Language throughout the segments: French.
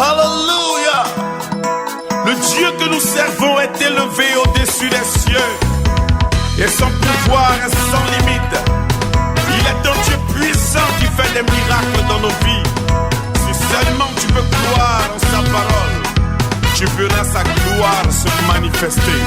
Alléluia. Le Dieu que nous servons est élevé au-dessus des cieux. Et son pouvoir est sans limite. Il est un Dieu puissant qui fait des miracles dans nos vies. Si seulement tu peux croire en sa parole, tu verras sa gloire se manifester.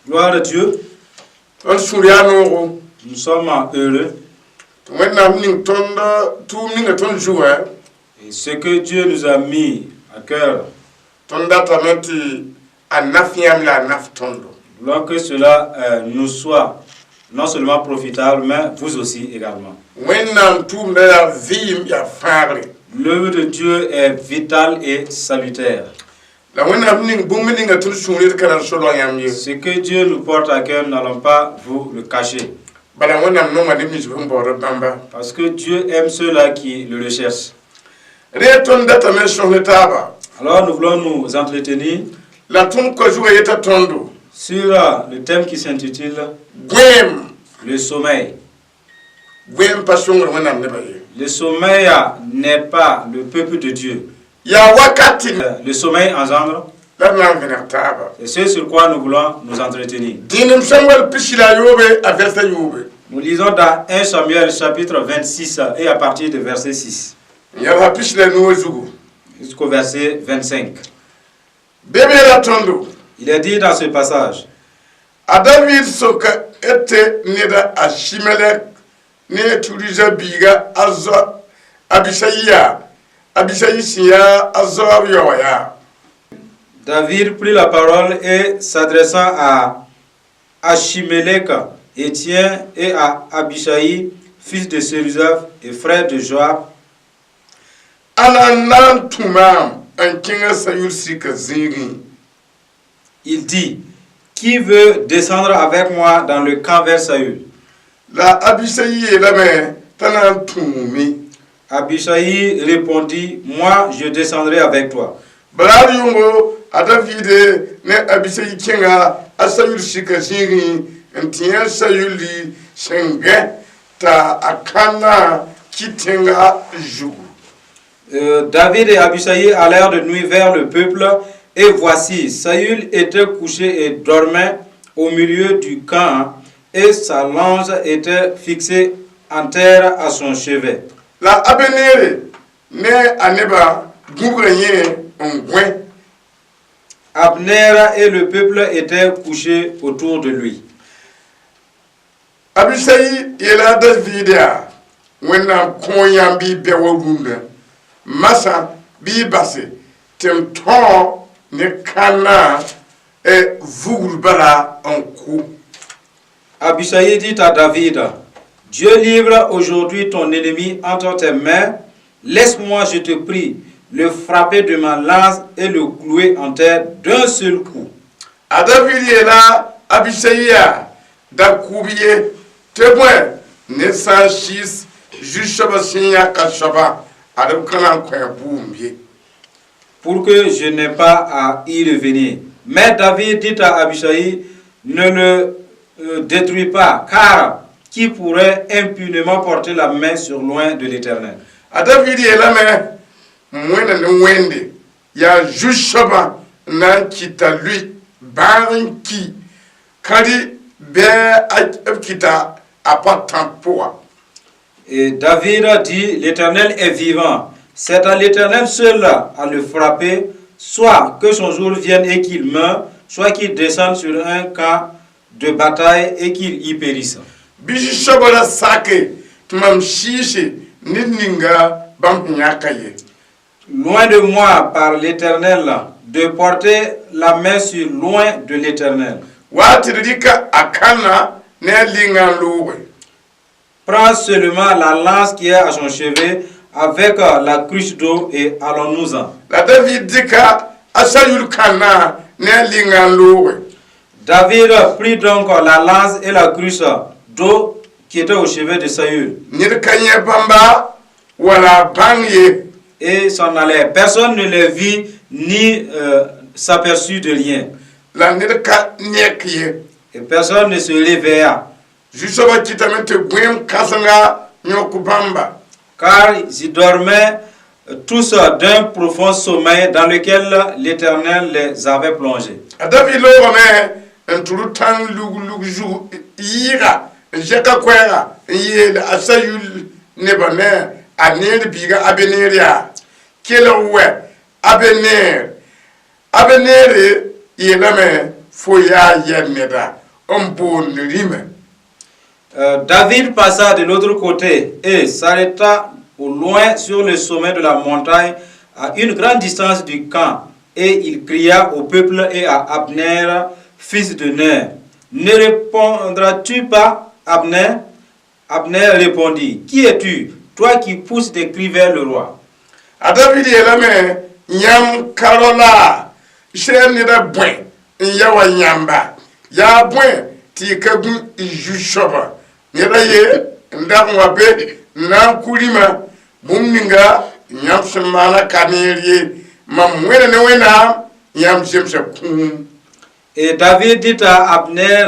Gloire à Dieu. Nous sommes heureux. Et ce que Dieu nous a mis à cœur, voulons que cela nous soit non seulement profitable, mais vous aussi également. L'œuvre de Dieu est vitale et salutaire. Ce que Dieu nous porte à cœur, nous n'allons pas vous le cacher. Parce que Dieu aime ceux-là qui le recherchent. Alors nous voulons nous entretenir sur le thème qui s'intitule le sommeil. Le sommeil n'est pas le peuple de Dieu. Le sommeil engendre. Et c'est sur quoi nous voulons nous entretenir. Nous lisons dans 1 Samuel chapitre 26 et à partir de verset 6 jusqu'au verset 25. Il est dit dans ce passage, David prit la parole et s'adressant à Achimelech, Étienne, et à Abishai, fils de Séruzaf et frère de Joab, il dit, qui veut descendre avec moi dans le camp vers Saül? Abishai répondit, moi je descendrai avec toi. David et Abishai allèrent de nuit vers le peuple, et voici, Saül était couché et dormait au milieu du camp, et sa lance était fixée en terre à son chevet. Abner et le peuple étaient couchés autour de lui. Abishai ila Davidia wena koyambi bewogunda masa bi base temton ne kana e vugbala en coup. Abishai dit à David, Dieu livre aujourd'hui ton ennemi entre tes mains, laisse-moi, je te prie, le frapper de ma lance et le clouer en terre d'un seul coup. A David est là, Abishai da kubiye témoin ne sanchis jushabasinya kashaba adam kana kwa boumbier. Pour que je n'ai pas à y revenir. Mais David dit à Abishai, ne le détruis pas, car qui pourrait impunément porter la main sur loin de l'Éternel? A David est là, mais mwena ne wende ya jushaba na kita lui barinki kadi be kita apatampoa. Et David a dit, l'Éternel est vivant. C'est à l'Éternel seul à le frapper, soit que son jour vienne et qu'il meure, soit qu'il descende sur un camp de bataille et qu'il y périsse. Bishishabara sake tumam shishi nidninga bamnyakaye. Loin de moi par l'Éternel de porter la main sur loin de l'Éternel. Watirika akana ne lingan lowe. prends seulement la lance qui est à son chevet avec la cruche d'eau et allons-nous-en. La David dika asayul kana ne lingan lowe. David prit donc la lance et la cruche d'eau qui était au chevet de Saül. Nir kanye bamba wala bangye. Et s'en allait. Personne ne les vit ni s'aperçut de rien. La nir ka nyekye. Et personne ne se réveilla. Jusoba kitamente bwem kasanga nyokubamba. Car ils dormaient tous d'un profond sommeil dans lequel l'Éternel les avait plongés. David lo me enturu tang lugju ira jeka kwera yele asayul nebane anir biga abeneria kelewe abener yelame foya yeneda ombon rime. David passa de l'autre côté et s'arrêta au loin sur le sommet de la montagne à une grande distance du camp. Et il cria au peuple et à Abner, fils de Ner, ne répondras-tu pas, Abner? Abner répondit, qui es-tu, toi qui pousses des cris vers le roi? A David yelame nyam karola shene da bwen yawa nyamba ya bwen ti kagu jushoba neda ye ndam wabe na kulima bumninga nyam semana kaneriye mamwene ne wena nyam semse kum. Et David dit à Abner,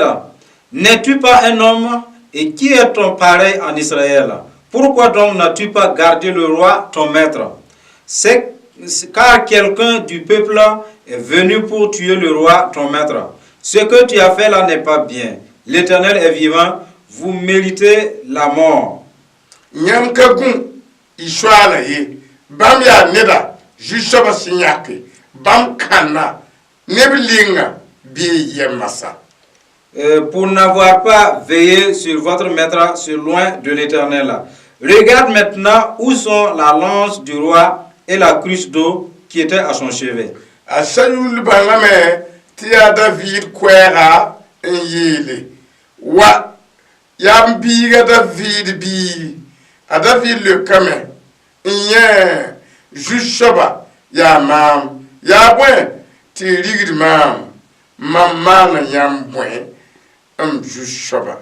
n'es-tu pas un homme et qui est ton pareil en Israël? Pourquoi donc n'as-tu pas gardé le roi ton maître? C'est car quelqu'un du peuple est venu pour tuer le roi ton maître. Ce que tu as fait là n'est pas bien. L'Éternel est vivant, vous méritez la mort. Nyam kagun ishwala ye bam ya neda jushoba sinyake bam kana nebilinga bi yemasa. Pour n'avoir pas veillé sur votre maître, sur loin de l'Éternel. Regarde maintenant où sont la lance du roi et la cruche d'eau qui était à son chevet. Asayul baname tia David kwera yele wa yambiga David bi a David le kame nye jushoba ya mam ya bwen ti rigid mam mamana yam bwen jushoba.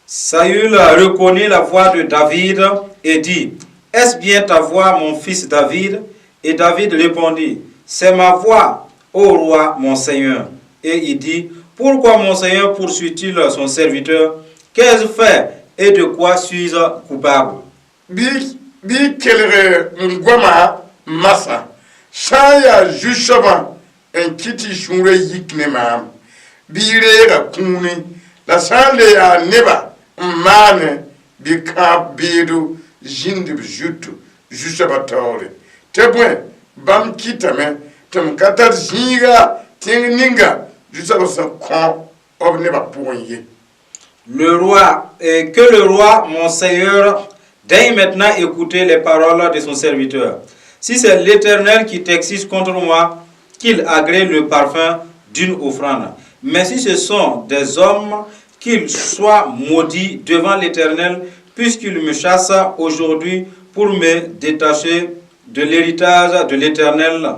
Saül reconnut la voix de David et dit, est-ce bien ta voix, mon fils David? Et David répondit, c'est ma voix, ô roi, mon Seigneur. Et il dit, pourquoi mon Seigneur poursuit-il son serviteur? Qu'ai-je fait et de quoi suis-je coupable? Bi kelere ngwama masa shaya jushoba en kiti shunre yikne mam bire ga kuni la sale ya neba mane bi ka bidu jindi jutu jushoba tore tebwen bam kitame tem katar jinga tingninga jushoba sa kon ob neba poye. Le roi, et que le roi, mon Seigneur, daigne maintenant écouter les paroles de son serviteur. Si c'est l'Éternel qui t'exige contre moi, qu'il agrée le parfum d'une offrande. Mais si ce sont des hommes, qu'ils soient maudits devant l'Éternel, puisqu'il me chasse aujourd'hui pour me détacher de l'héritage de l'Éternel.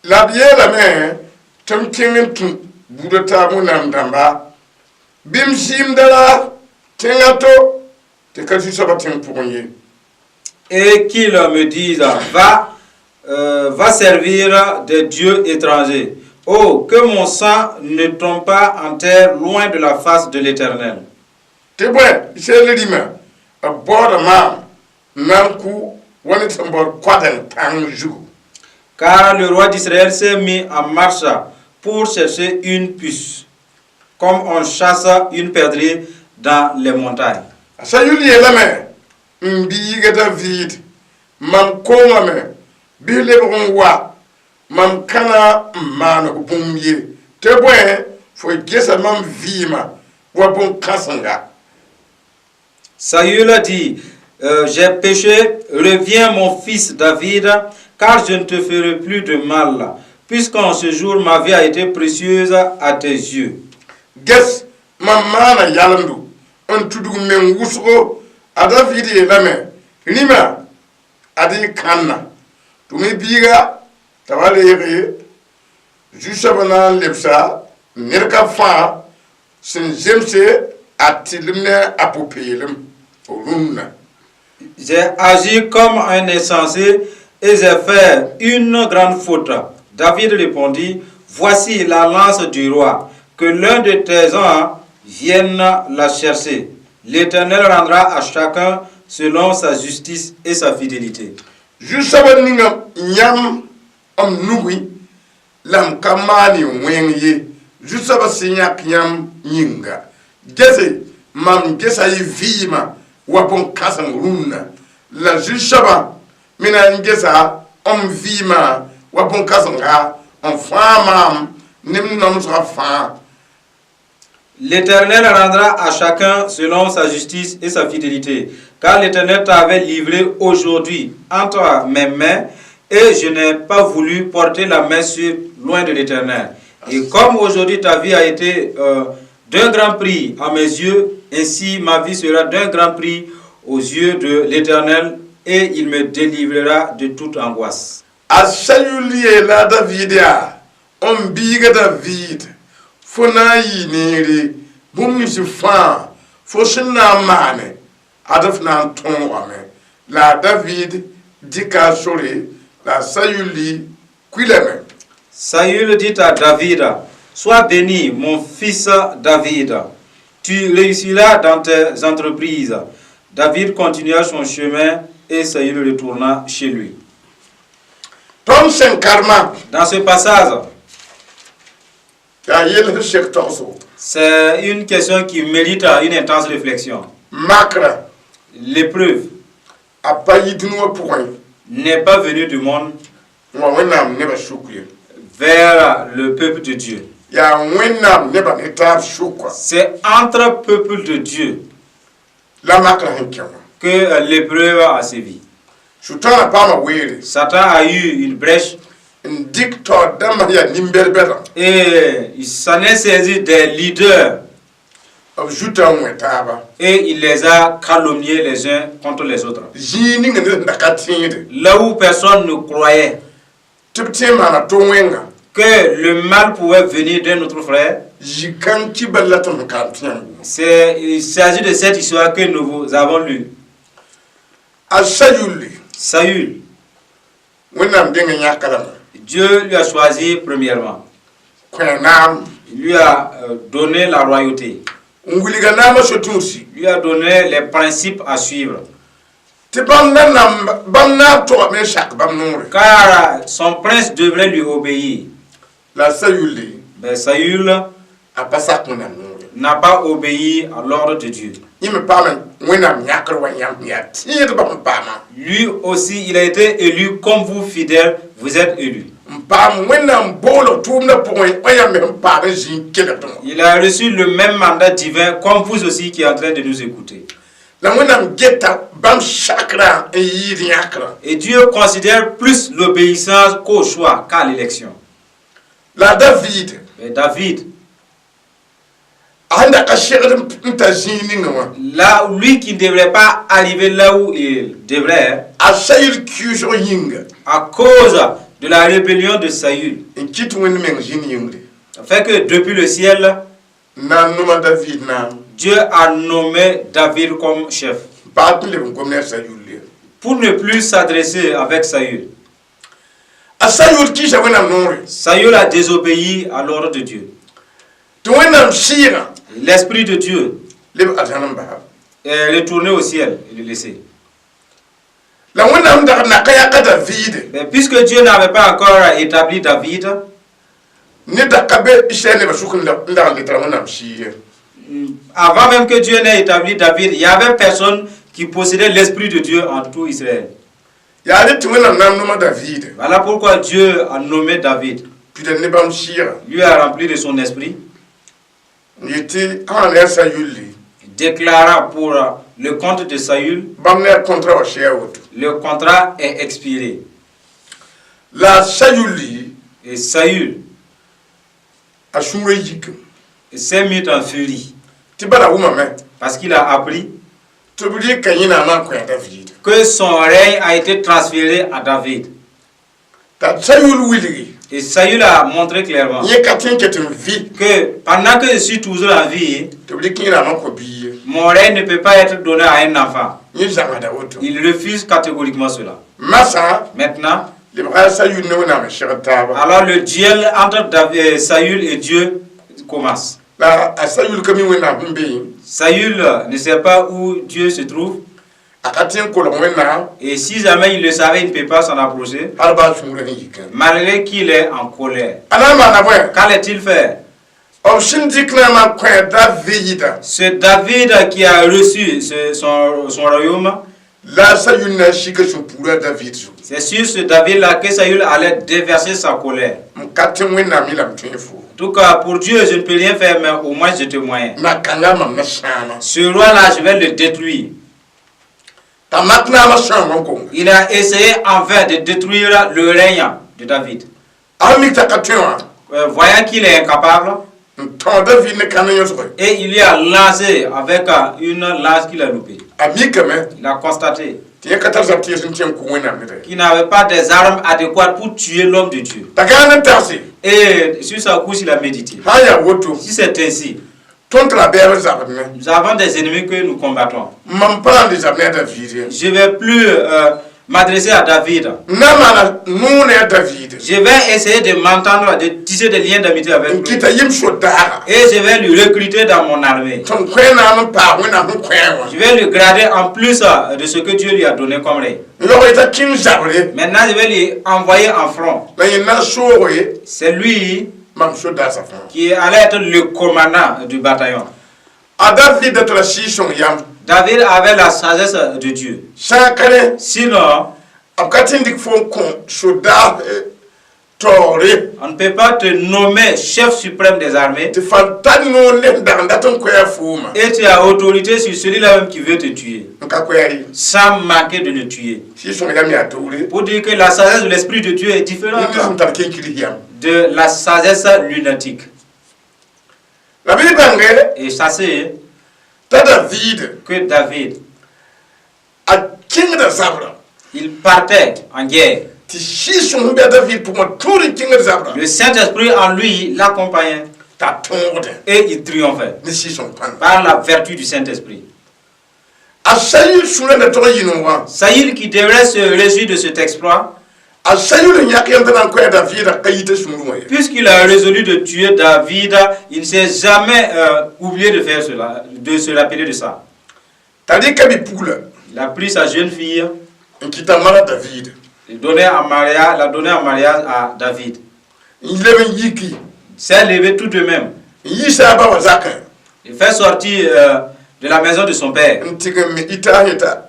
La bière la main, tem kingen tu budota munandamba. Bim sim dala tengato te kasi sabatin pourrier. Et qu'il me dise, va servir des dieux étrangers. Oh, que mon sang ne tombe pas en terre loin de la face de l'Éternel. Te bon, c'est le dima. A bord mam, nanku, wani tambor kwaden tangju. Car le roi d'Israël s'est mis en marche pour chercher une puce, comme on chasse une perdrix dans les montagnes. Sayuli elame, mbiga David, mam kongame, bile bongwa, mam kana man bumye. Te bon, faut gesa mam vima, wabon kasanga. Saül a dit, j'ai péché, reviens mon fils David, car je ne te ferai plus de mal, puisqu'en ce jour ma vie a été précieuse à tes yeux. Guess, mamana yalandu, on tudug men wusgo ada vidi lame rima adi kanna tumi biga tawale yere jusabana lepsa nerka fa sin jemse atilimne apopelem olumna. J'ai agi comme un insensé et j'ai fait une grande faute. David répondit, voici la lance du roi, que l'un de tes hommes vienne la chercher. L'Éternel rendra à chacun selon sa justice et sa fidélité. Jusabaninga nyam am nugui lam kamani wenye jusaba sinyak nyam nyinga gese mam gesa yi vima wapon kasan runa la jusaba mina ngesa vima wapon kasan ga on fama nim nom sera fa. L'Éternel rendra à chacun selon sa justice et sa fidélité, car l'Éternel t'avait livré aujourd'hui entre mes mains, et je n'ai pas voulu porter la main loin de l'Éternel. Et comme aujourd'hui ta vie a été d'un grand prix à mes yeux, ainsi ma vie sera d'un grand prix aux yeux de l'Éternel, et il me délivrera de toute angoisse. Asayulie la Davidia, on biga David. Fonayi nere bumi si fa fosina mane adaf na ton ame la David dika sore la Sayuli kwileme. Saül dit à David, sois béni mon fils David, tu réussiras dans tes entreprises. David continua son chemin et Saül retourna chez lui. Tom sen karma. Dans ce passage, c'est une question qui mérite une intense réflexion. L'épreuve n'est pas venue du monde vers le peuple de Dieu. C'est entre peuple de Dieu que l'épreuve a sévi. Satan a eu une brèche et il s'en est saisi des leaders et il les a calomniés les uns contre les autres. Là où personne ne croyait que le mal pouvait venir d'un autre frère, il s'agit de cette histoire que nous avons lue. Saül, Dieu lui a choisi premièrement. Il lui a donné la royauté. Il lui a donné les principes à suivre. Car son prince devrait lui obéir. Mais Saül n'a pas obéi à l'ordre de Dieu. Lui aussi, il a été élu comme vous, fidèles, vous êtes élus. Il a reçu le même mandat divin comme vous aussi qui êtes en train de nous écouter. Et Dieu considère plus l'obéissance qu'au choix, qu'à l'élection. Et David, là, lui qui ne devrait pas arriver là où il devrait, à cause de la rébellion de Saül, fait que depuis le ciel, Dieu a nommé David comme chef pour ne plus s'adresser avec Saül. Saül a désobéi à l'ordre de Dieu. L'esprit de Dieu est retourné au ciel et le laissé. Mais puisque Dieu n'avait pas encore établi David, avant même que Dieu n'ait établi David, il y avait personne qui possédait l'esprit de Dieu en tout Israël. Voilà pourquoi Dieu a nommé David. Lui a rempli de son esprit. Il déclara pour le compte de Saül. Le contrat est expiré. Et Saül s'est mis en furie. Parce qu'il a appris tubuli kanyina ma ko David que son règne a été transféré à David. ta Saül wiligi Et Saül a montré clairement ye katin ketin vie que pendant que je suis toujours en vie, tubuli kanyina ma ko bi mon règne ne peut pas être donné à un enfant. ye zangada woto Il refuse catégoriquement cela. masa Maintenant, le bra Saül ne wona ma shirta ba alors le duel entre Saül et Dieu commence. la Saül kami wona mbe Saül ne sait pas où Dieu se trouve. akatin ko lo wona Et si jamais il le savait, il ne peut pas s'en approcher. alba sumure ni yikan Malgré qu'il est en colère. anama na boy Qu'allait-il faire? option dikna ma ko David C'est David qui a reçu son royaume. la Saül na shika su pura David C'est sur ce David-là que Saül allait déverser sa colère. katin wona mi lam tunfo En tout cas, pour Dieu, je ne peux rien faire, mais au moins je te moyen. na kanga mam na shana Ce roi-là, je vais le détruire. ta makna ma shana ko Il a essayé en vain de détruire le règne de David. ami ta katwa Voyant qu'il est incapable, ton David ne kanyo so et il lui a lancé avec une lance qu'il a loupée. ami kame Il a constaté tie katar zapti sun tien ko wona mi qu'il n'avait pas des armes adéquates pour tuer l'homme de Dieu. ta gana tasi Et sur sa couche, il a médité. haya woto Si c'est ainsi, ton tra be zabne nous avons des ennemis que nous combattons. mam pa de zabne David Je ne vais plus m'adresser à David. na mana nune David Je vais essayer de m'entendre, de tisser des liens d'amitié avec lui. kita yim so dara Et je vais lui recruter dans mon armée. ton kwena ma pa wona hu kwenwa Je vais lui grader en plus de ce que Dieu lui a donné comme règne. yo ita kin zabre Maintenant, je vais lui envoyer en front. la yina sowe C'est lui mam so da sa fa qui allait être le commandant du bataillon. a David de la sison yam David avait la sagesse de Dieu. sakare Sinon, akatin dik fo ko so da tore on ne peut pas te nommer chef suprême des armées te fantan no le da ton ko ya fuma et tu as autorité sur celui-là même qui veut te tuer, nka ko ya yi sans manquer de le tuer. sison yam ya tore Pour dire que la sagesse de l'Esprit de Dieu est ni différente sun tar ken kiri yam de la sagesse lunatique. la bi bangere Et sachez ta David que David, a king da zabra il partait en guerre. ti sison be David pour moi tout king da zabra Le Saint-Esprit en lui l'accompagnait ta tonde et il triomphait ni sison pan par la vertu du Saint-Esprit. a Saül sura da to yinwa Saül qui devrait se réjouir de cet exploit, a Saül nyak yam da ko ya David kayite sunu moye puisqu'il a résolu de tuer David, il ne s'est jamais oublié de faire cela, de se rappeler de ça. tadi kabi pula Il a pris sa jeune fille, kita mara David l'a donnée en mariage à David. il le yiki Il s'est levé tout de même. yisa ba wazaka Il fait sortir de la maison de son père. ntigam ita hita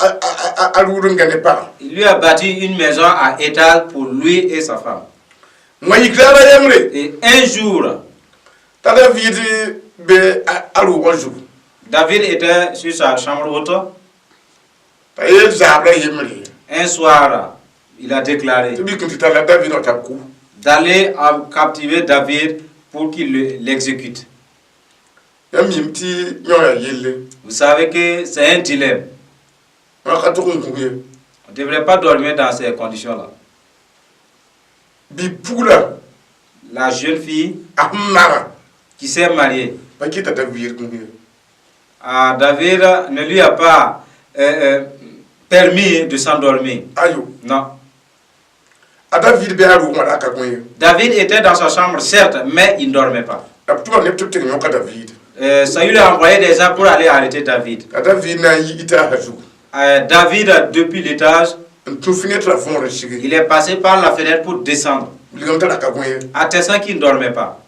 alurun gane pa Il lui a bâti une maison à étage pour lui et sa femme. moy klara yamre Et un jour, ta David be alu waju David était sur sa chambre haute. ta ye zabra yamre Un soir, il a déclaré to bi kunta la David o taku d'aller captiver David pour qu'il l'exécute. yamimti nyoya yelle Vous savez que c'est un dilemme. ka to kunkuye On ne devrait pas dormir dans ces conditions-là. bi pula La jeune fille amara qui s'est mariée ba kita David kunkuye à David ne lui a pas permis de s'endormir. ayo Non. a David be alu ngala ka kunye David était dans sa chambre, certes, mais il ne dormait pas. aptuba ne tutte nyoka David Saül a envoyé des gens pour aller arrêter David. ka David na yi ita hazu David, depuis l'étage, tu fenêtre fond rechige il est passé par la fenêtre pour descendre, ligam ta ka kunye attestant qu'il ne dormait pas.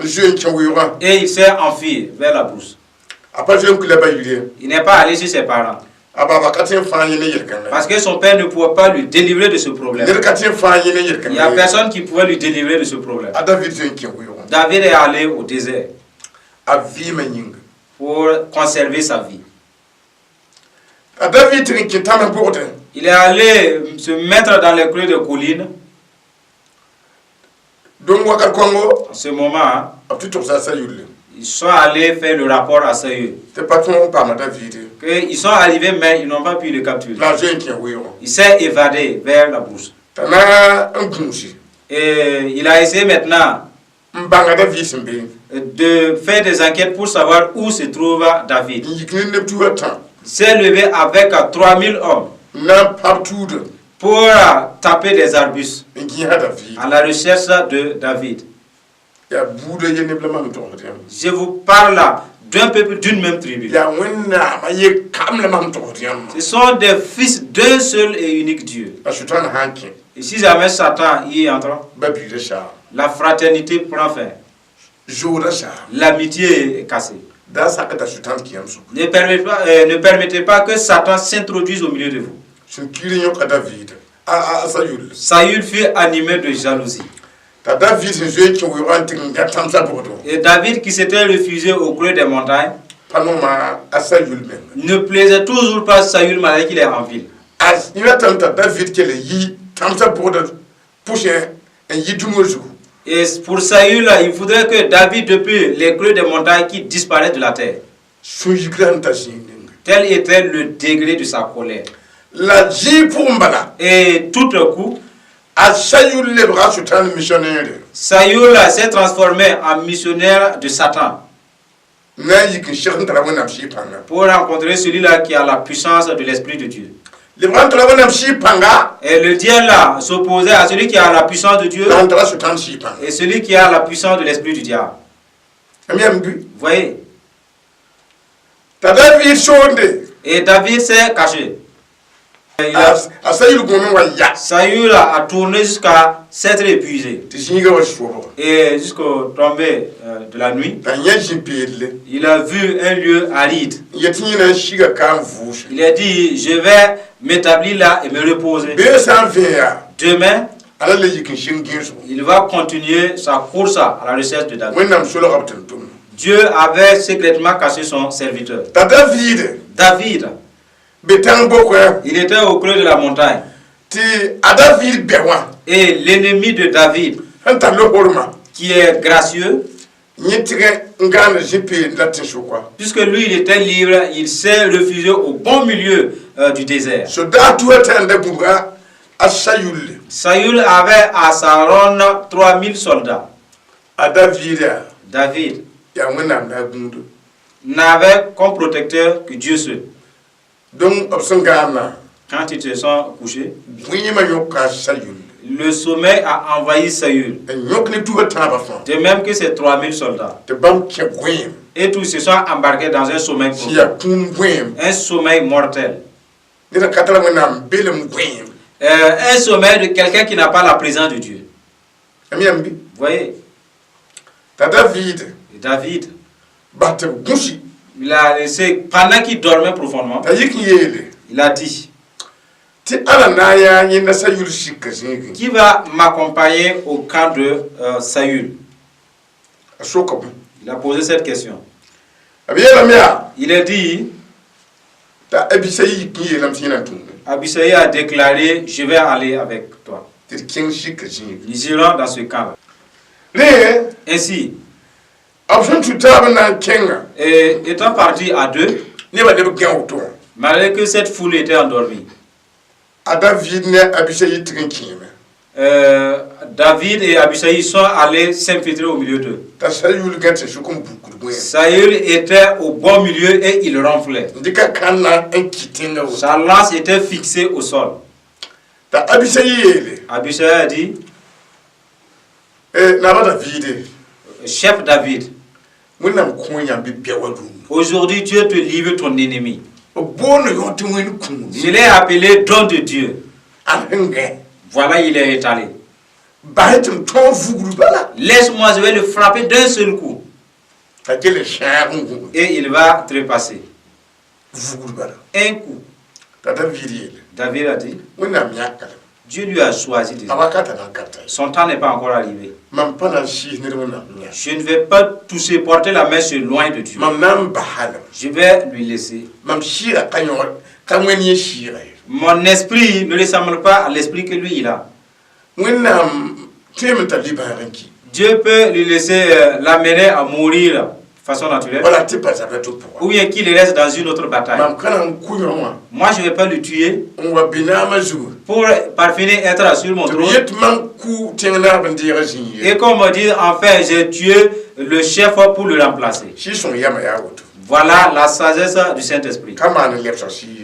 je nchawira Et il s'est enfui vers la brousse. apa je nkula ba yire Il n'est pas allé chez ses parents. aba katin fa yene yirkan Parce que son père ne pouvait pas lui délivrer de ce problème. der katin fa yene yirkan Il n'y a personne qui pouvait lui délivrer de ce problème. a David je nchawira David est allé au désert a vi menying pour conserver sa vie. a David rinki tama borde Il est allé se mettre dans les creux de collines. don wakar kongo En ce moment, aptu to sa sayulle Ils sont allés faire le rapport à Saül. te patron pa ma David Ils sont arrivés, mais ils n'ont pas pu le capturer. la jeune qui oui Il s'est évadé vers la brousse. tana un kunshi Et il a essayé maintenant mbanga David simbe de faire des enquêtes pour savoir où se trouve David. yikne ne tu attends Il s'est levé avec 3000 hommes na partout pour taper des arbustes ngi ha David à la recherche de David. ya bude yene blama mto Je vous parle d'un peuple d'une même tribu. ya wenna ma ye kam la mam to Ce sont des fils d'un seul et unique Dieu. asutan hanki Et si jamais Satan y entre, babi de ça la fraternité prend fin. jour ça L'amitié est cassée. da sakata asutan ki amso Ne permettez pas que Satan s'introduise au milieu de vous. sun kiri yo ka David a Saül Saül fut animé de jalousie. ta David je qui oui rentre ngatam sa bodo Et David, qui s'était refusé au creux des montagnes, panoma a Saül même ne plaisait toujours pas Saül malgré qu'il est en ville. as il attend ta David qui le yi tam sa bodo pousser un yi dumozu Et pour Saül, il faudrait que David, depuis les creux des montagnes, qui disparaissent de la terre. sun yi granta sin Tel était le degré de sa colère. la ji pour mbala Et tout à coup, a Saül le bras sultan missionnaire Saül s'est transformé en missionnaire de Satan na yi kin shekhan tarawona shi panga pour rencontrer celui-là qui a la puissance de l'Esprit de Dieu. le bras tarawona shi panga Et le diable s'opposait à celui qui a la puissance de Dieu la tara sultan shi panga et celui qui a la puissance de l'Esprit du diable. amyambi Vous voyez? ta David sonde Et David s'est caché. a Saül gomen wa ya Saül a tourné jusqu'à s'être épuisé. ti jinga wa shobo Et jusqu'au tombé de la nuit, ta yajin pele il a vu un lieu aride. yatina shiga kan vush Il a dit, je vais m'établir là et me reposer. be san veya Demain, ala le yikin shingin so il va continuer sa course à la recherche de David. wenam solo kapten tum Dieu avait secrètement caché son serviteur. ta David David, betang boko il était au creux de la montagne. ti a David bewa Et l'ennemi de David, anta lo horma qui est gracieux, nyitire ngana jipe latin so quoi puisque lui il était libre, il s'est refusé au bon milieu du désert. so da tuata anda buga a Saül Saül avait à sa ronde 3000 soldats. a David David ya wenam na gundu n'avait comme protecteur que Dieu seul. donc obsangana Quand ils se sont couchés, bunyima yoka Saül le sommeil a envahi Saül. nyokne tuata ba fa De même que ces 3000 soldats. te bam ke gwem Et tous se sont embarqués dans un sommeil si ya profond. kum gwem Un sommeil mortel. dina katala wenam belem gwem Un sommeil de quelqu'un qui n'a pas la présence de Dieu. amyambi Vous voyez, ta David et David, batte gushi il a laissé, pendant qu'il dormait profondément, ta yiki yele il a dit, ti ala na ya yinda Saül shikka zingi qui va m'accompagner au camp de Saül? asoka bu Il a posé cette question. abiyela mia Il a dit, ta Abisayi ki yelam sina tum Abisai a déclaré, je vais aller avec toi. ti king shikka zingi Nous irons dans ce camp. le Ainsi, option tu taba na kenga et étant parti à deux, ne ba de gen auto malgré que cette foule était endormie, a David ne Abisayi tikin kime David et Abisai sont allés s'infiltrer au milieu d'eux. ta Saül gante shukum bukur gwen Saül était au bon milieu et il ronflait. ndika kanna en kitenga wo Sa lance était fixée au sol. ta Abisayi yele Abisai a dit, na ba David chef David, munam konya bi bewadu aujourd'hui Dieu te livre ton ennemi. bono yoti wen kum Je l'ai appelé don de Dieu. alenge Voilà, il est étalé. bahetum ton fuguru bala Laisse-moi, je vais le frapper d'un seul coup. ta kele shangu Et il va trépasser. fuguru bala Un coup. ta David yele David a dit, munam yakala Dieu lui a choisi déjà. abakata na kata Son temps n'est pas encore arrivé. mam pana shi ne munam nya Je ne vais pas toucher, porter la main sur loin de Dieu. mam nam bahala Je vais lui laisser. mam shira kanyo kamweni shira Mon esprit ne ressemble pas à l'esprit que lui il a. munam tem ta libaranki Dieu peut lui laisser l'amener à mourir façon naturelle, Voilà, tu passes avec tout pour. ou bien qu'il reste dans une autre bataille. Moi, je ne vais pas le tuer pour parvenir à être sur mon trône. Et comme on dit, enfin, j'ai tué le chef pour le remplacer. Voilà la sagesse du Saint-Esprit.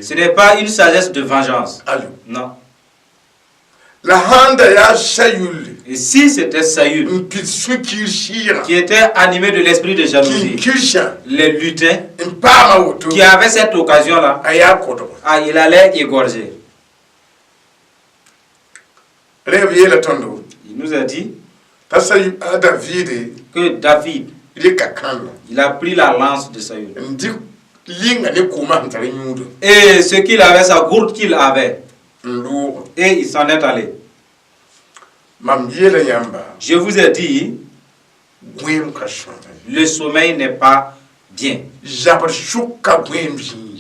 Ce n'est pas une sagesse de vengeance. Non. Et si c'était Saül qui était animé de l'esprit de jalousie, les lutins, qui avait cette occasion-là, il allait égorger. Il nous a dit que David, il a pris la lance de Saül. Et ce qu'il avait, sa gourde qu'il avait, et il s'en est allé. Je vous ai dit, le sommeil n'est pas bien.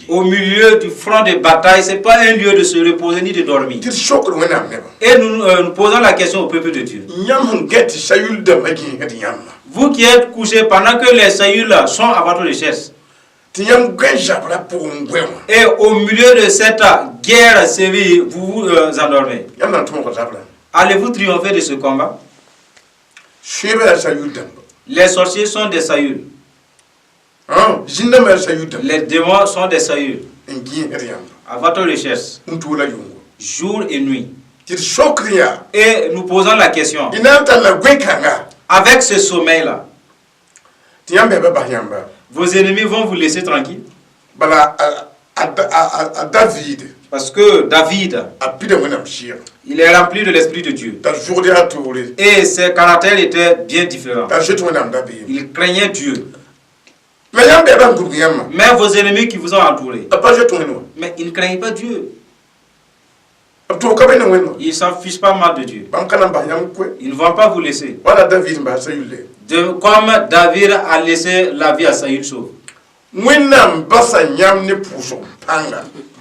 Au milieu du front de bataille, ce n'est pas un lieu de se reposer ni de dormir. Et nous posons la question au peuple de Dieu. Vous qui êtes couchés pendant que les Saül sont à votre recherche, et au milieu de cette guerre sévère, vous vous endormez. Allez-vous triompher de ce combat? Les sorciers sont des Saül. Les démons sont des Saül. À votre recherche, jour et nuit. Et nous posons la question. Avec ce sommeil-là, vos ennemis vont vous laisser tranquille? Parce que David, il est rempli de l'Esprit de Dieu. Et ses caractères étaient bien différents. Il craignait Dieu. Mais vos ennemis qui vous ont entourés, mais ils ne craignent pas Dieu. Ils ne s'en fichent pas mal de Dieu. Ils ne vont pas vous laisser. Comme David a laissé la vie à Saül sauve.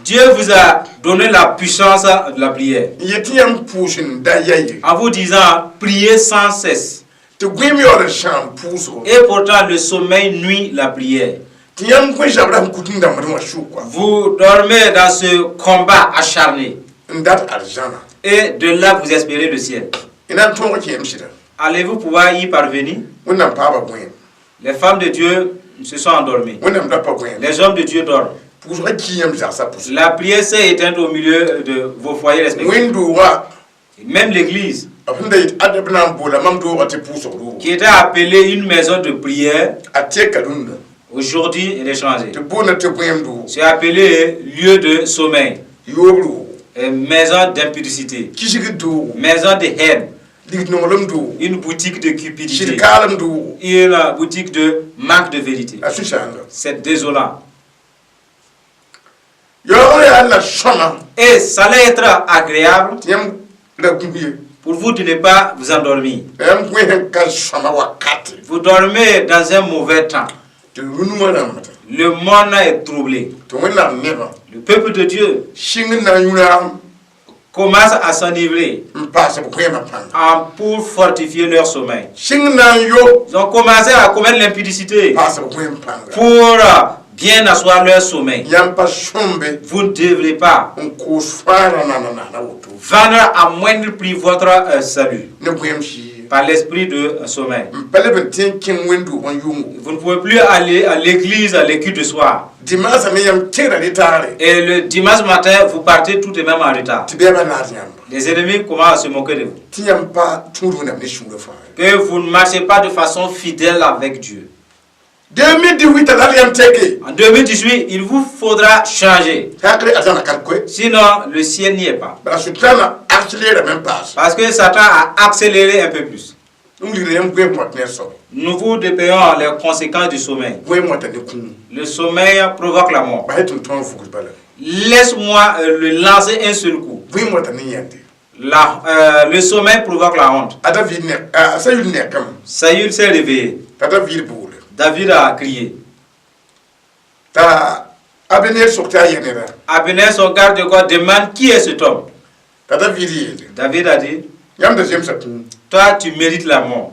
Dieu vous a donné la puissance de la prière. En vous disant, priez sans cesse. Et pourtant, le sommeil nuit la prière. Vous dormez dans ce combat acharné. Et de là, vous espérez le ciel. Allez-vous pouvoir y parvenir? Les femmes de Dieu se sont endormies. Les hommes de Dieu dorment. La prière s'est éteinte au milieu de vos foyers respectifs. Même l'église, qui était appelée une maison de prière, aujourd'hui elle est changée. C'est appelé lieu de sommeil, maison d'impudicité, maison de haine, une boutique de cupidité, une boutique de manque de vérité. C'est désolant. Et ça allait être agréable pour vous de ne pas vous endormir. Vous dormez dans un mauvais temps. Le monde est troublé. Le peuple de Dieu commence à s'enivrer pour fortifier leur sommeil. Ils ont commencé à commettre l'impudicité pour bien asseoir leur sommeil. Vous ne devrez pas vendre à moindre prix votre salut par l'esprit de sommeil. Vous ne pouvez plus aller à l'église à l'écoute de soir. Et le dimanche matin, vous partez tout de même en retard. Les ennemis commencent à se moquer de vous. Que vous ne marchez pas de façon fidèle avec Dieu. En 2018, il vous faudra changer. Sinon, le ciel n'y est pas. Parce que Satan a accéléré un peu plus. Nous vous dépayons les conséquences du sommeil. Le sommeil provoque la mort. Laisse-moi le lancer un seul coup. Le sommeil provoque la honte. Saül s'est réveillé. David a crié. Abner, son garde-corps, demande qui est cet homme. David a dit, toi tu mérites la mort.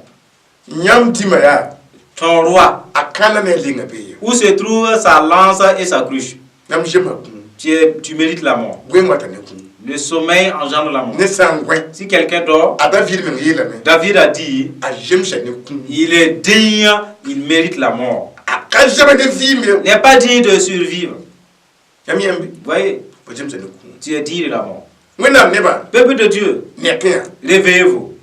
ton roi, akana ne linga be où se trouve sa lance et sa cruche. nam jema Tu mérites la mort. gwen wata ne kun Le sommeil engendre la mort. ne sangwen Si quelqu'un dort, a David men yela me David a dit, a jemsha ne kun il est digne, il mérite la mort. aka jema ne vi me Il n'est pas digne de survivre. yami yambi Vous voyez, bo jemsha ne kun tu es digne de la mort. wena ne ba Peuple de Dieu, ne ken réveillez-vous.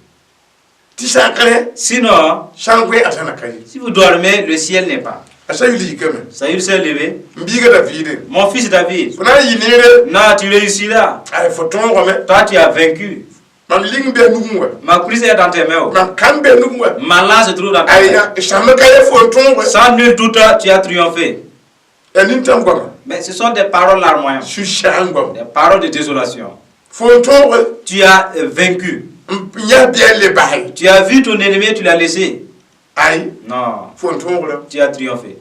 ti sakare Sinon, sangwen atana kai si vous dormez, le ciel n'est pas. asa yuli kame Saül s'est levé. mbiga David Mon fils David, fona yinere non, tu réussis là. ay foton ngome Toi, tu as vaincu. man ling be nugumwa Ma cruche est dans tes mains. man kan be nugumwa Ma lance se trouve dans tes ay mains. ya shamme kay foton ngwe Sans nul doute, tu as triomphé. enin tam ngoma Mais ce sont des paroles larmoyantes, su shangom des paroles de désolation. foton ngwe Tu as vaincu. nya bien le bahay Tu as vu ton ennemi et tu l'as laissé. ay Non, foton ngwe tu as triomphé.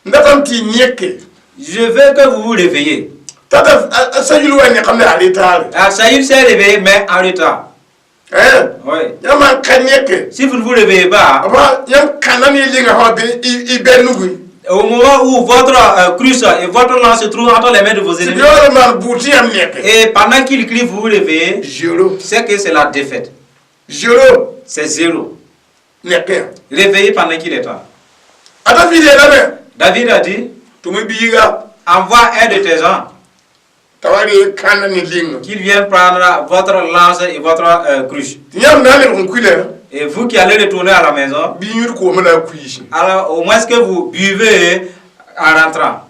ndatam ti nyeke Je veux que vous vous réveillez. tata sayulu wa ne kamne ali tare Ah, Saül s'est réveillé, mais en retard. Oui. yama kanyeke Si vous ne vous réveillez pas, aba yam kanani linga hobe ibe nugu au moment où votre cruche et votre lance se trouvent entre les mains de vos ennemis, sibioro man buti yam nyeke et pendant qu'il crie, vous vous réveillez, jero c'est que c'est la défaite. jero C'est zéro. nyeke Réveillez pendant qu'il est temps. ada vide la me David a dit, tumi biga envoie un de tes gens tawari kanani linga qu'il vienne prendre votre lance et votre cruche. yam nani on kuile Et vous qui allez retourner à la maison, bi nyur ko mala kuishi alors au moins que vous buvez en rentrant.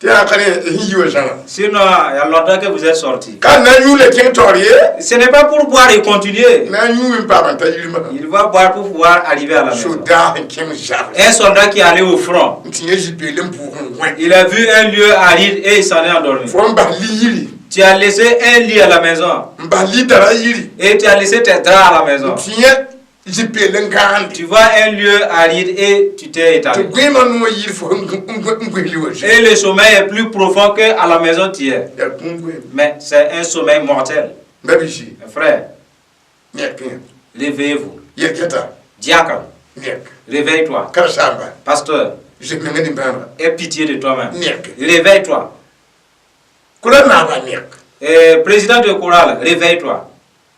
te akane hiyo jana Sinon, il y a longtemps que vous êtes sortis. kan na yule king toriye Ce n'est pas pour boire et continuer. na yumi pa ban tajilima Il va boire pour pouvoir arriver à la maison. soda king jar Un soldat qui allait au front, ntinye jipelem pour ngwe il a vu un lieu aride et il s'en est endormi. fo mba liyiri Tu as laissé un lit à la maison mba lidara yiri et tu as laissé tes draps à la maison. ntinye jipelem gandi Tu vois un lieu aride et tu t'es to étalé. gwema no yiri fo ngwe liwo je Et le sommeil est plus profond qu'à la maison tu es. ya kungwe Mais c'est un sommeil mortel. mbabishi Mes frères, nyeke réveillez-vous. yeketa Diacre, nyek réveille-toi. kala samba Pasteur, je ngani mbana aie pitié de toi-même. nyek Réveille-toi. kula na ba nyek Et président de chorale, réveille-toi.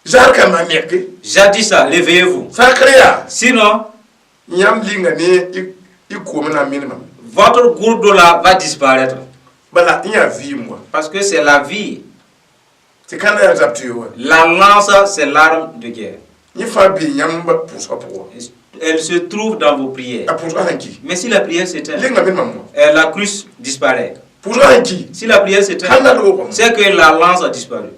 jarka ma nyek Jadis ça, réveillez-vous. sakriya Sinon, nyam linga ne iko mena minimum votre groupe de là va disparaître. bala iya vi moi Parce que c'est la vie. te kana ya zaptiyo La lance, c'est l'arme de guerre. ni fa bi nyam ba puso po Elle se trouve dans vos prières. a puso hanki Mais si la prière s'éteint, linga minimum mo la cruche disparaît. puso hanki Si la prière s'éteint, kana do ko c'est que la lance a disparu.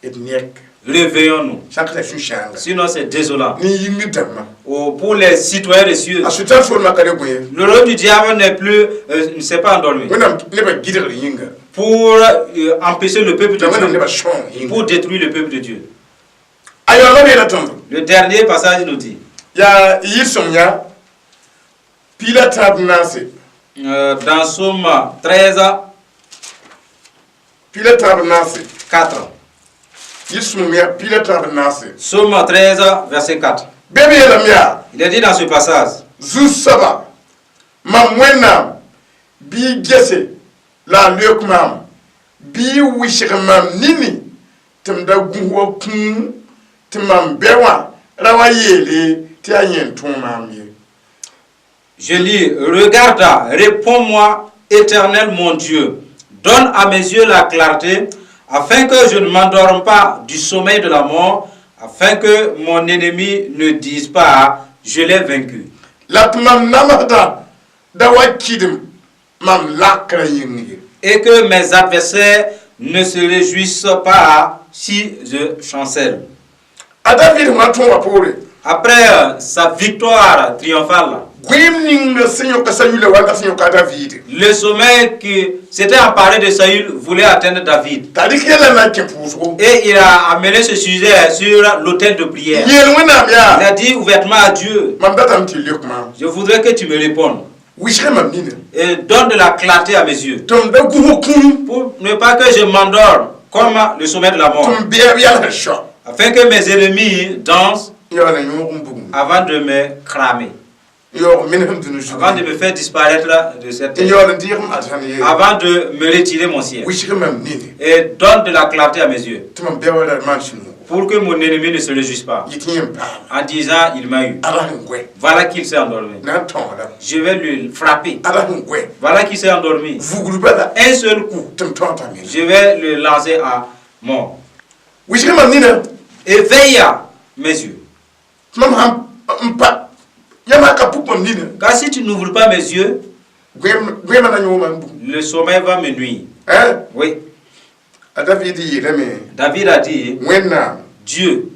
et nyek Réveillons-nous. sakra su shanga Sinon, c'est désolant. ni yimi damma Pour les citoyens des cieux, a sutan fo makare boye le rôle du diable n'est plus, ne s'est pas endormi. wona ne ba gidir yinga Pour empêcher le peuple de wona ne ba Dieu, shon yinga pour détruire le peuple de Dieu. ayo lo be la tombo Le dernier passage nous dit, ya yisomnya pila tabnase dans Somme 13, pila tabnase 4. yisomnya pila tabnase Somme 13, verset 4. bebe la mia Il est dit dans ce passage, zu saba mam wena bi gese la lek mam bi wishik mam nini tim da guwo kun timam bewa rawa yele ti ayen ton mam ye je lis, regarde, réponds-moi, éternel mon Dieu, donne à mes yeux la clarté, afin que je ne m'endorme pas du sommeil de la mort, afin que mon ennemi ne dise pas, je l'ai vaincu. la mam namada da wakidim mam lakra yingi Et que mes adversaires ne se réjouissent pas si je chancelle. David ma ton wapore Après sa victoire triomphale, gwimning sinyo ka sayule wanda sinyo ka David le sommeil qui s'était emparé de Saül voulait atteindre David. tarikela na kepuso Et il a amené ce sujet sur l'autel de prière. yel wena Il bia a dit ouvertement à Dieu, mam datam ti lek mam je voudrais que tu me répondes wishre mam nina et donne de la clarté à mes yeux, tom da guwo kun pour ne pas que je m'endorme comme le sommet de la mort, tom bia bia la sho afin que mes ennemis dansent yo na yo kumbu avant de me cramer, yo minham dunu su avant de me faire disparaître de cette terre, yo na dir ma atani avant de me retirer mon ciel, wishi mam nini et donne de la clarté à mes yeux, tumam bewala man sunu pour que mon ennemi ne se réjouisse pas, yitiyem pa en disant il m'a eu. ala ngwe Voilà qu'il s'est endormi. na tonda Je vais le frapper. ala ngwe Voilà qu'il s'est endormi. vugulu bada Un seul coup, tum tonta mi je vais le lancer à mort. wishi mam nina Éveilla mes yeux. tumam ham mpa yama ka pupam nina Car si tu n'ouvres pas mes yeux, gwe na nyo mambu le sommeil va me nuire. hein Oui. David yireme David a dit, wenna Dieu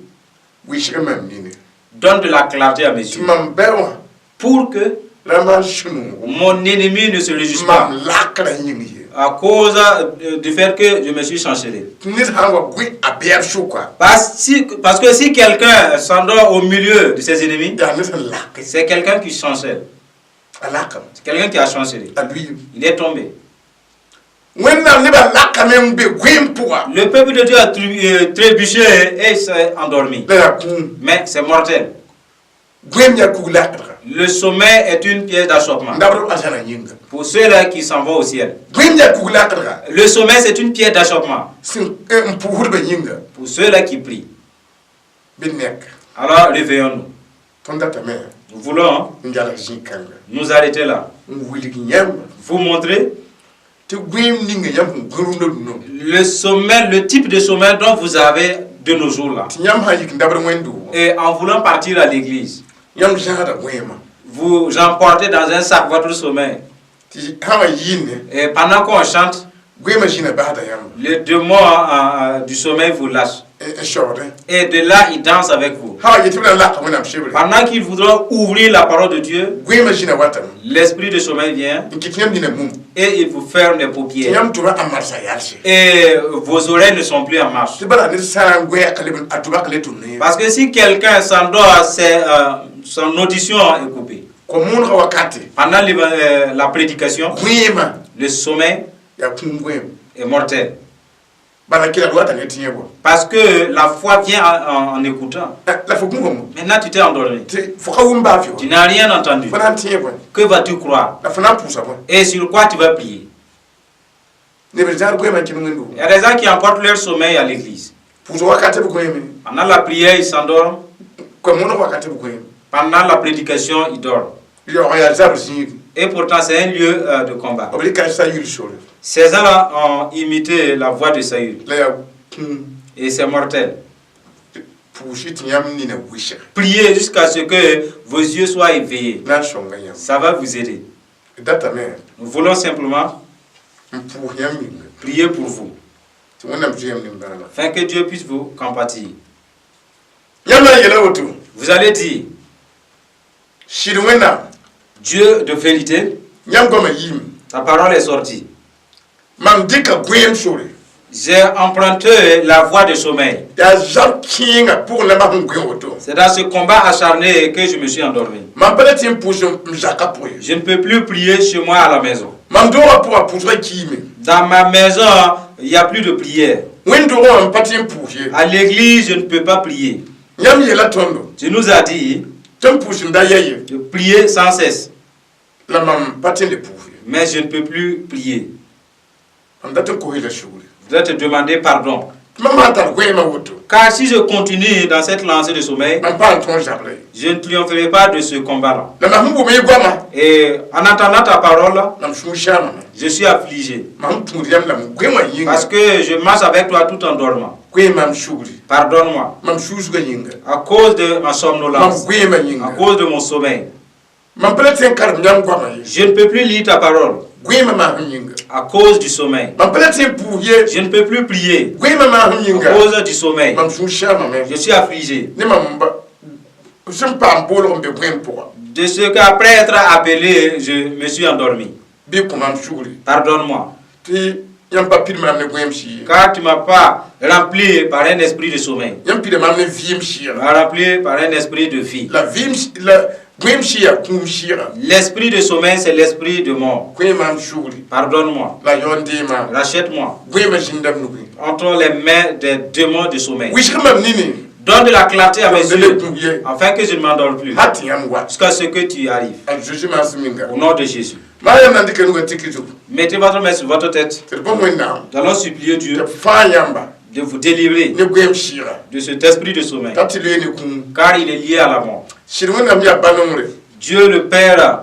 wishi mam nina donne de la clarté à mes yeux. tumam bewa Pour que la man sunu mon ennemi ne se réjouisse pas. mam lakra yingi À cause du fait que je me suis chancelé. nit hangwa gwe aber shu kwa Parce que si quelqu'un s'endort au milieu de ses ennemis, ya nit lak c'est quelqu'un qui chancelle. alakam C'est quelqu'un qui a chancelé. alui Il est tombé. wenna ne ba lakam be gwe mpuwa Le peuple de Dieu a trébuché et s'est endormi. la ya kun Mais c'est mortel. gwe nya ku lakra Le sommeil est une pièce d'achoppement. ndabro ajana yinga Pour ceux-là qui s'en vont au ciel. gwe nya ku lakra Le sommeil, c'est une pièce d'achoppement. sin mpuhur ba yinga Pour ceux-là qui prient. binnek Alors, réveillons-nous. tonda tame Nous voulons njala jinkanga nous arrêter là. wili nyam Vous montrer te gwe ninga yam gurunda no le sommeil, le type de sommeil dont vous avez de nos jours-là. nyam ha yik ndabro wendu Et en voulant partir à l'église, yam jada gwema vous emportez dans un sac votre sommeil. ti hawa yine Et pendant qu'on chante, gwema jina bada yam les démons du sommeil vous lâchent. shorde Et de là, ils dansent avec vous. hawa yitibla lakam wenam shebre Pendant qu'ils voudront ouvrir la parole de Dieu, gwema jina watam l'esprit de sommeil vient nkitiyam dina mum et il vous ferme les paupières. yam tuba amarsa yalse Et vos oreilles ne sont plus en marche. tibala nit sa gwe akaleben atuba kaletu ne Parce que si quelqu'un s'endort, son audition est coupée. ko mun ga wakati Pendant la prédication, gwema le sommeil ya kun gwema est mortel. bala kila wata ne tinyebo Parce que la foi vient en écoutant. la fo kungo Maintenant, tu t'es endormi. te fo ka wumba fi Tu n'as rien entendu. fana tinyebo Que vas-tu croire? la fana pusa bo Et sur quoi tu vas prier? ne be jar gwema kinu ngendu Il y a des gens qui emportent leur sommeil à l'église. puso wakati bu gwema Pendant la prière, ils s'endorment. ko mun wakati bu gwema Pendant la prédication, ils dorment. yo ya jar zingi Et pourtant, c'est un lieu de combat. obli ka sa yul shore Ces gens-là ont imité la voix de Saül. la ya kun Et c'est mortel. pushi tinyam ni na wisha Priez jusqu'à ce que vos yeux soient éveillés. na shonga yam Ça va vous aider. data me Nous voulons simplement mpu yam minga prier pour vous, ti wonam jiyam nim bana afin que Dieu puisse vous compatir. yalla yela wotu Vous allez dire, shiru wena Dieu de vérité, nyam goma yim ta parole est sortie. mam dika gwem shore J'ai emprunté la voie de sommeil. ya jam kinga pour la ma gwem wotu C'est dans ce combat acharné que je me suis endormi. mam pala tim push mjaka pour Je ne peux plus prier chez moi à la maison. mam dora pour push kimi Dans ma maison, il n'y a plus de prière. wendo ro patim push À l'église, je ne peux pas prier. nyam yela tondo Tu nous as dit tam push nda yaye de prier sans cesse. la mam patim de push Mais je ne peux plus prier. am datin ko hila shore Je dois te demander pardon. mam tar gwema wotu Car si je continue dans cette lancée de sommeil, mam pa ton jable je ne triompherai pas de ce combat-là. la mam bo me gwama Et en entendant ta parole, nam shu shama je suis affligé. mam puriyam la gwema yinga Parce que je marche avec toi tout en dormant. gwema mam shuri Pardonne-moi. mam shu ga yinga À cause de ma mam somnolence, gwema à yinga cause de mon sommeil, mam pala tin kar nyam gwama yi je ne peux plus lire ta parole. gwema ma yinga À cause du sommeil, mam pala tin puye je ne peux plus prier. gwema ma À yinga cause du sommeil, mam shu shama me je suis affligé. ne mam ba sim pa mbolo mbe gwem pour De ce qu'après être appelé, je me suis endormi. bi ko mam shuri Pardonne-moi. ti yam pa pir mam ne gwem shi Car tu ne m'as pas rempli par un esprit de sommeil. yam pir mam ne vim shi Tu m'as rempli par un esprit de vie. la vim la gwem shi ya kum shi L'esprit de sommeil, c'est l'esprit de mort. gwem mam shuri Pardonne-moi. la yondi ma Rachète-moi gwem jindam nugi entre les mains des démons de sommeil. wish mam nini Donne de la clarté à mes de yeux, kunye afin que je ne m'endorme plus, hati yamwa jusqu'à ce que tu arrives. Jésus masiminga Au nom de Jésus. maya nandike nuga tikitu Mettez votre main sur votre tête. c'est bon maintenant Nous allons supplier te Dieu fa yamba de vous délivrer ne gwem shira de cet esprit de sommeil, tati le ni kun car il est lié à la mort. shirwen nam ya banomre Dieu, le Père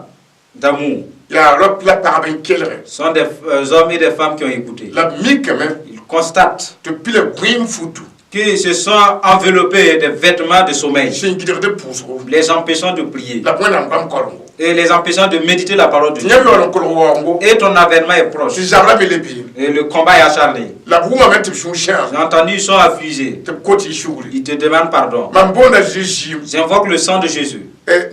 d'amour, ya rop la parben kelre sont des hommes et des femmes qui ont écouté. la mikame Ils constatent te pile gwem futu qu'ils se sont enveloppés des vêtements de sommeil, shin gider de pusro les empêchant de prier la point nam kam korongo et les empêchant de méditer la parole de Dieu. nyam yoron korongo Et ton avènement est proche. tu jabra melebi Et le combat est acharné. la buma met shun shan J'ai entendu, ils sont affligés. te koti shuri Ils te demandent pardon. mambona Jésus J'invoque le sang de Jésus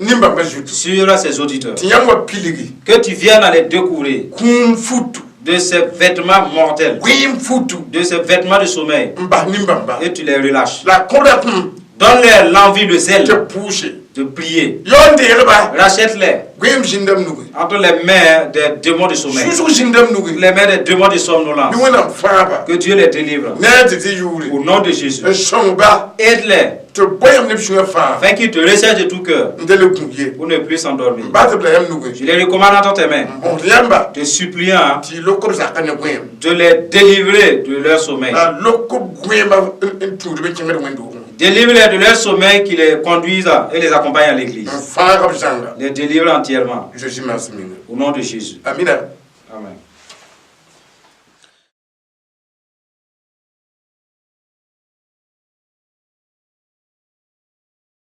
nimba majutu sur ces auditeurs. tinyamwa piligi Que tu viennes à les découvrir kun futu de ces vêtements mortels, gwem futu de ces vêtements de sommeil, mba nimbamba et tu les relâches. la koda kun Donne-leur l'envie, le zèle te pushe de prier. yonde reba Rachète-les gwem jindam nugi entre les mains des démons de sommeil, susu jindam nugi les mains des démons de somnolence. ni wona faba Que Dieu les délivre. ne te yuri Au nom de Jésus. shonba Aide-les te boyam ne bishunga fa afin qu'ils te recherchent de tout cœur ndele kunye pour ne plus s'endormir. ba te blayam nugi Je les recommande entre tes mains, bon yamba te suppliant ti lokko zakane gwem de les délivrer de leur sommeil. la lokko gwema tudu be chinga wendo Délivre-les de leur sommeil qui les conduisent et les accompagne à l'église. fa ga bjanga Les délivre entièrement. Jésus masiminga Au nom de Jésus. amina Amen.